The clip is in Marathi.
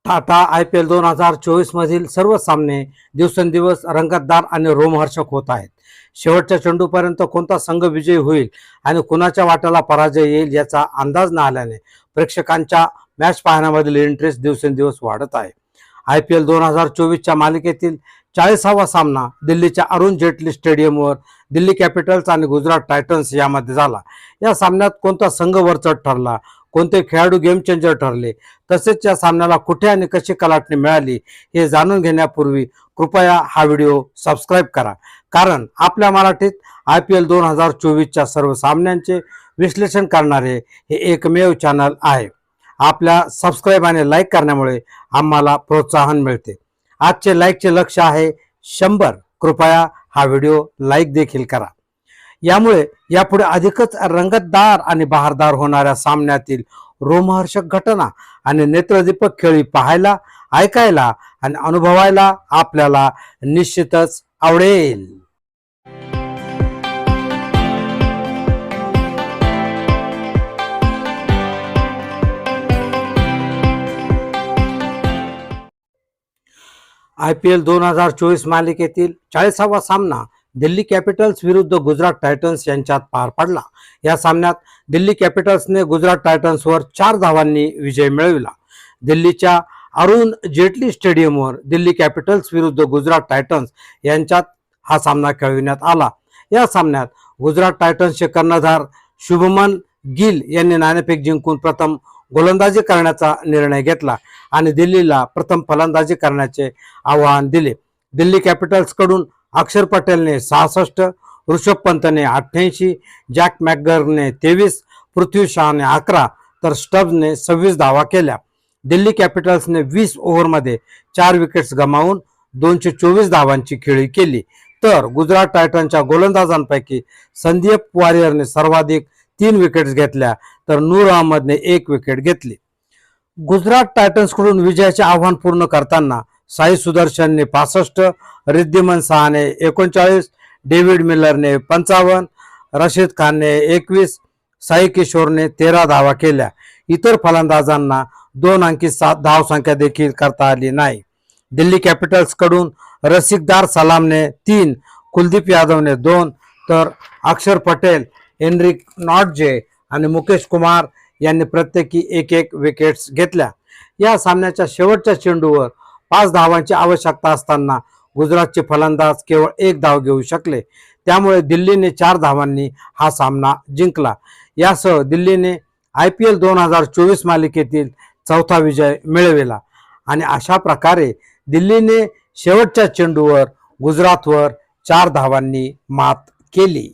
आता IPL 2024 मधील सर्व सामने दिवसेंदिवस रंगतदार आणि रोमहर्षक होत आहेत. शेवटच्या चेंडूपर्यंत कोणता संघ विजयी होईल आणि कुणाच्या वाट्याला पराजय येईल याचा अंदाज न आल्याने प्रेक्षकांच्या मॅच पाहण्यामधील इंटरेस्ट दिवसेंदिवस वाढत आहे. IPL 2024च्या मालिकेतील 40वा सामना दिल्लीच्या अरुण जेटली स्टेडियमवर दिल्ली कॅपिटल्स आणि गुजरात टायटन्स यामध्ये झाला. या सामन्यात कोणता संघ वरचढ ठरला, कोणते खेळाडू गेम चेंजर ठरले, तसेच या सामन्याला कुठे आणि कशी कलाटणी मिळाली हे जाणून घेण्यापूर्वी कृपया हा व्हिडिओ सबस्क्राईब करा, कारण आपल्या मराठीत IPL 2024च्या सर्व सामन्यांचे विश्लेषण करणारे हे एकमेव चॅनल आहे. आपल्या सबस्क्राईब आणि लाईक करण्यामुळे आम्हाला प्रोत्साहन मिळते. आजचे लाईकचे लक्ष्य आहे 100. कृपया हा व्हिडिओ लाईक देखील करा. यामुळे यापुढे अधिकच रंगतदार आणि बहारदार होणाऱ्या सामन्यातील रोमहर्षक घटना आणि नेत्रदीपक खेळी पाहायला, ऐकायला आणि अनुभवायला आपल्याला निश्चितच आवडेल. IPL 2024 मालिकेतील 40वा सामना दिल्ली कॅपिटल्स विरुद्ध गुजरात टायटन्स यांच्यात पार पडला. या सामन्यात दिल्ली कॅपिटल्सने गुजरात टायटन्सवर 4 धावांनी विजय मिळविला. दिल्लीच्या अरुण जेटली स्टेडियमवर दिल्ली कॅपिटल्स विरुद्ध गुजरात टायटन्स यांच्यात हा सामना खेळविण्यात आला. या सामन्यात गुजरात टायटन्सचे कर्णधार शुभमन गिल यांनी नाणेफेक जिंकून प्रथम गोलंदाजी करण्याचा निर्णय घेतला आणि दिल्लीला प्रथम फलंदाजी करण्याचे आव्हान दिले. दिल्ली कॅपिटल्स कडून अक्षर पटेलने 66, ऋषभ पंतने 88, जॅक मॅकगरने 23, पृथ्वी शॉने 11 तर स्टब्सने 26 धावा केल्या. दिल्ली कॅपिटल्सने 20 ओव्हरमध्ये 4 विकेट्स गमावून 224 धावांची खेळी केली, तर गुजरात टायटन्सच्या गोलंदाजांपैकी संदीप वारियरने सर्वाधिक 3 विकेट्स घेतल्या तर नूर अहमदने 1 विकेट घेतली. गुजरात टायटन्सकडून विजयाचे आव्हान पूर्ण करताना साई सुदर्शनने 65, रिद्धिमान शहाने 39, डेव्हिड मिलरने 55, रशीद खानने 21, साई किशोरने 13 धावा केल्या. इतर फलंदाजांना 2 अंकी धावसंख्या देखील करता आली नाही. दिल्ली कॅपिटल्स कडून रसिकदार सलामने 3, कुलदीप यादवने 2 तर अक्षर पटेल, हेनरिक नॉटजे आणि मुकेश कुमार यांनी प्रत्येकी 1-1 विकेट्स घेतल्या. या सामन्याच्या शेवटच्या चेंडूवर 5 धावांची आवश्यकता असताना गुजरातचे फलंदाज केवळ 1 धाव घेऊ शकले. त्यामुळे दिल्लीने 4 धावांनी हा सामना जिंकला. यासह दिल्लीने IPL 2024 मालिकेतील 4था विजय मिळविला आणि अशा प्रकारे दिल्लीने शेवटच्या चेंडूवर गुजरातवर 4 धावांनी मात केली.